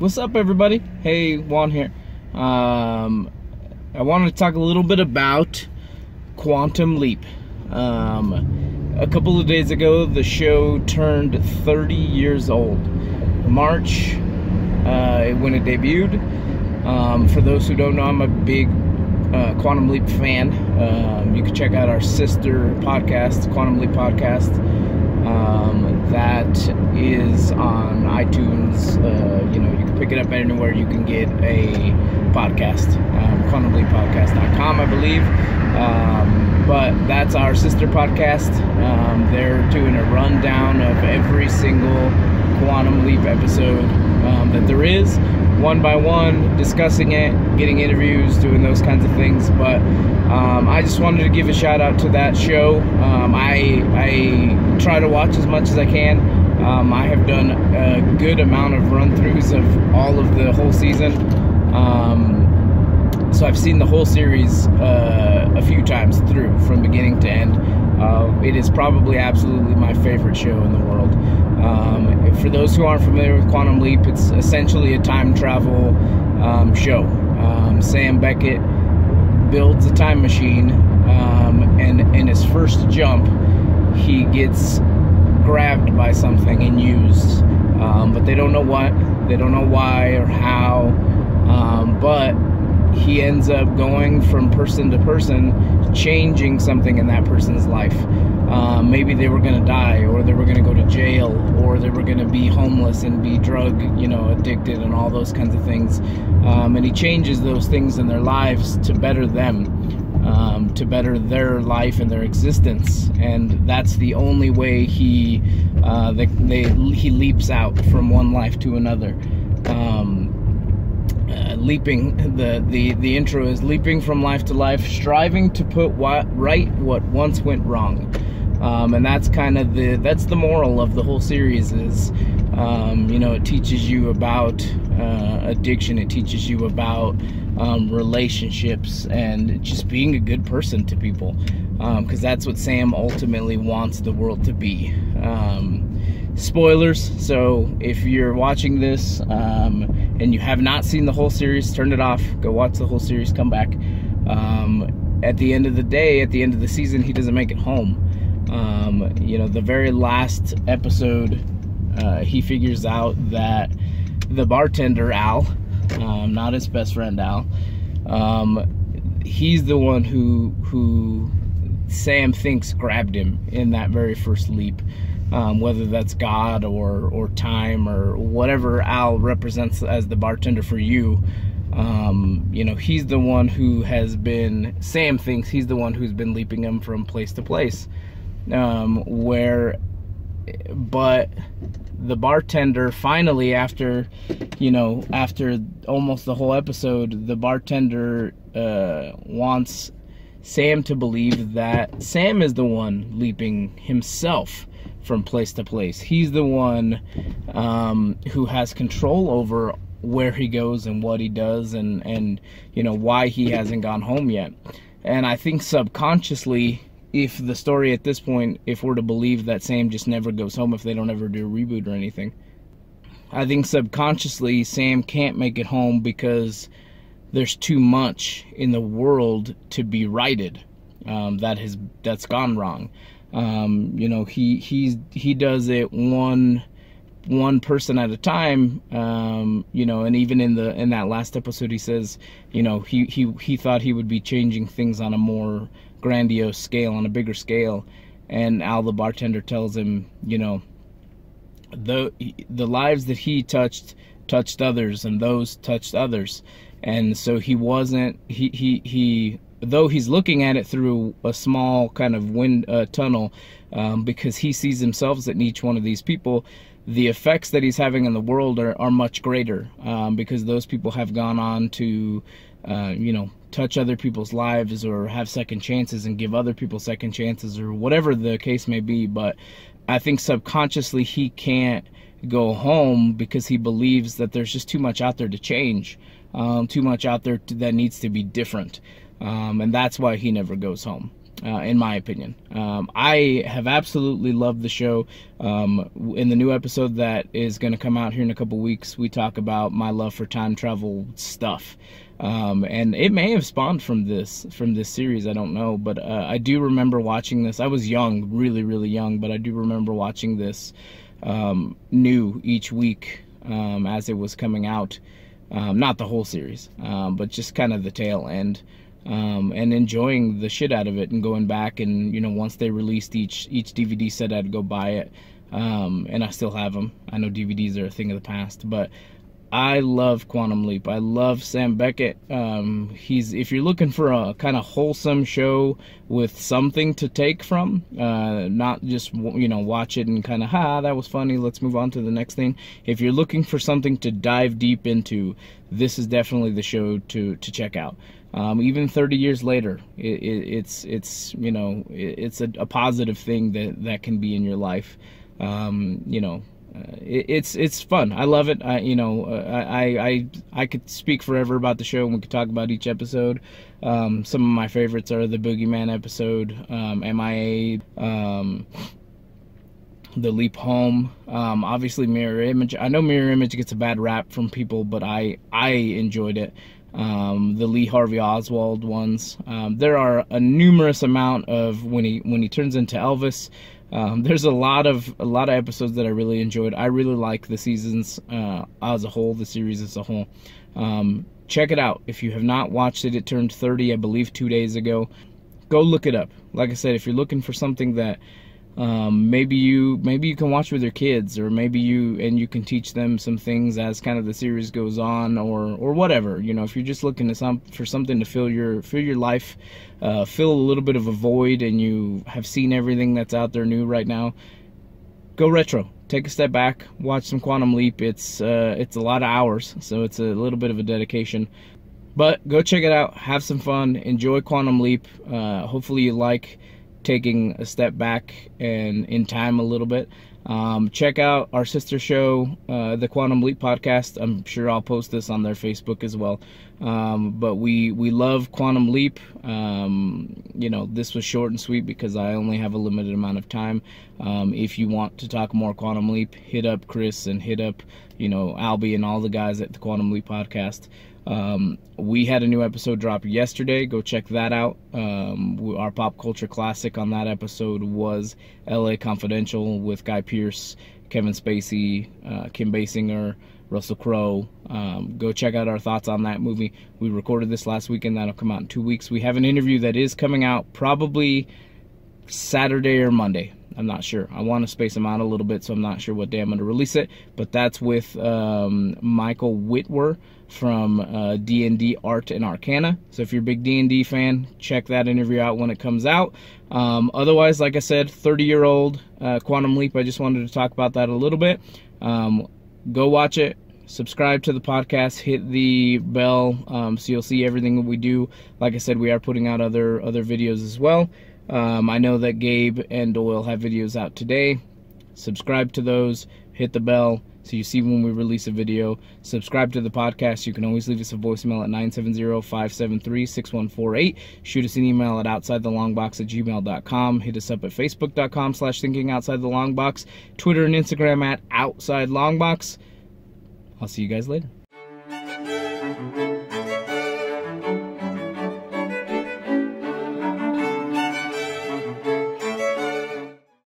What's up, everybody? Hey, Juan here. I wanted to talk a little bit about Quantum Leap. A couple of days ago, the show turned 30 years old. March, when it debuted. For those who don't know, I'm a big Quantum Leap fan. You can check out our sister podcast, Quantum Leap Podcast. That is on iTunes. You can pick it up anywhere you can get a podcast. QuantumLeapPodcast.com, I believe. But that's our sister podcast. They're doing a rundown of every single Quantum Leap episode that there is, one by one, discussing it, getting interviews, doing those kinds of things. But I just wanted to give a shout out to that show. I try to watch as much as I can. I have done a good amount of run-throughs of all of the whole season. So I've seen the whole series a few times through, from beginning to end. It is probably absolutely my favorite show in the world. For those who aren't familiar with Quantum Leap, it's essentially a time travel show. Sam Beckett builds a time machine, and in his first jump, he gets grabbed by something and used. But they don't know what, they don't know why or how, but he ends up going from person to person, changing something in that person's life. Maybe they were going to die, or they were going to go to jail, or they were going to be homeless and be drug, addicted and all those kinds of things. And he changes those things in their lives to better them, to better their life and their existence. And that's the only way he leaps out from one life to another. Leaping, the intro is leaping from life to life, striving to put right what once went wrong. And that's kind of that's the moral of the whole series is, it teaches you about addiction. It teaches you about relationships and just being a good person to people, because that's what Sam ultimately wants the world to be. Spoilers, so if you're watching this and you have not seen the whole series, turn it off, go watch the whole series, come back. At the end of the day, at the end of the season, he doesn't make it home. The very last episode, he figures out that the bartender, Al, not his best friend, Al, he's the one who Sam thinks grabbed him in that very first leap. Whether that's God or time or whatever Al represents as the bartender for you. He's the one who has been, Sam thinks he's the one who's been leaping him from place to place. But the bartender finally, after almost the whole episode, the bartender wants Sam to believe that Sam is the one leaping himself from place to place. He's the one who has control over where he goes and what he does, and why he hasn't gone home yet. And I think subconsciously, if the story at this point, if we're to believe that Sam just never goes home if they don't ever do a reboot or anything, I think subconsciously Sam can't make it home because there's too much in the world to be righted that's gone wrong. He does it one person at a time, and even in that last episode, he says, he thought he would be changing things on a more grandiose scale, on a bigger scale. And Al, the bartender, tells him, the lives that he touched others, and those touched others. And so he wasn't, though he's looking at it through a small kind of wind tunnel, because he sees himself in each one of these people, the effects that he's having in the world are much greater, because those people have gone on to, touch other people's lives, or have second chances and give other people second chances, or whatever the case may be. But I think subconsciously he can't go home because he believes that there's just too much out there to change, too much out there that needs to be different. And that's why he never goes home. in my opinion. I have absolutely loved the show. In the new episode that is going to come out here in a couple weeks, we talk about my love for time travel stuff. And it may have spawned from this series, I don't know, but I do remember watching this. I was young, really, really young, but I do remember watching this new each week as it was coming out. Not the whole series, but just kind of the tail end. And enjoying the shit out of it, and going back and, you know, once they released each DVD set, I'd go buy it. And I still have them. I know DVDs are a thing of the past, but I love Quantum Leap. I love Sam Beckett. If you're looking for a kind of wholesome show with something to take from, not just, you know, watch it and kind of, that was funny, let's move on to the next thing. If you're looking for something to dive deep into, this is definitely the show to check out. Even 30 years later, it's you know, it's a positive thing that can be in your life. You know, it's fun. I love it. I could speak forever about the show, and we could talk about each episode. Some of my favorites are the Boogeyman episode, MIA, the Leap Home, obviously Mirror Image. I know Mirror Image gets a bad rap from people, but I enjoyed it. The Lee Harvey Oswald ones. There are a numerous amount of when he turns into Elvis. There's a lot of episodes that I really enjoyed. I really like the seasons as a whole, the series as a whole. Check it out if you have not watched it. It turned 30, I believe, 2 days ago. Go look it up. Like I said, if you're looking for something that maybe you can watch with your kids, or maybe you can teach them some things as kind of the series goes on, or whatever, you know, if you're just looking for something to fill your life, fill a little bit of a void, and you have seen everything that's out there new right now, go retro. Take a step back, watch some Quantum Leap. It's a lot of hours, so it's a little bit of a dedication. But go check it out, have some fun, enjoy Quantum Leap. Hopefully you like taking a step back and in time a little bit. Check out our sister show, the Quantum Leap podcast. I'm sure I'll post this on their Facebook as well. But we love Quantum Leap. You know, this was short and sweet because I only have a limited amount of time. If you want to talk more Quantum Leap, hit up Chris and hit up, you know, Albie and all the guys at the Quantum Leap podcast. We had a new episode drop yesterday. Go check that out. Our pop culture classic on that episode was LA Confidential with Guy Pearce, Kevin Spacey, Kim Basinger, Russell Crowe. Go check out our thoughts on that movie. We recorded this last weekend. That'll come out in 2 weeks. We have an interview that is coming out probably Saturday or Monday. I'm not sure. I want to space them out a little bit, so I'm not sure what day I'm going to release it. But that's with Michael Whitwer from D&D Art and Arcana. So if you're a big D&D fan, check that interview out when it comes out. Otherwise, like I said, 30-year-old Quantum Leap. I just wanted to talk about that a little bit. Go watch it. Subscribe to the podcast. Hit the bell so you'll see everything that we do. Like I said, we are putting out other videos as well. I know that Gabe and Doyle have videos out today. Subscribe to those. Hit the bell so you see when we release a video. Subscribe to the podcast. You can always leave us a voicemail at 970-573-6148. Shoot us an email at outsidelongbox@gmail.com. Hit us up at facebook.com/thinkingoutsidethelongbox. Twitter and Instagram at outsidelongbox. I'll see you guys later.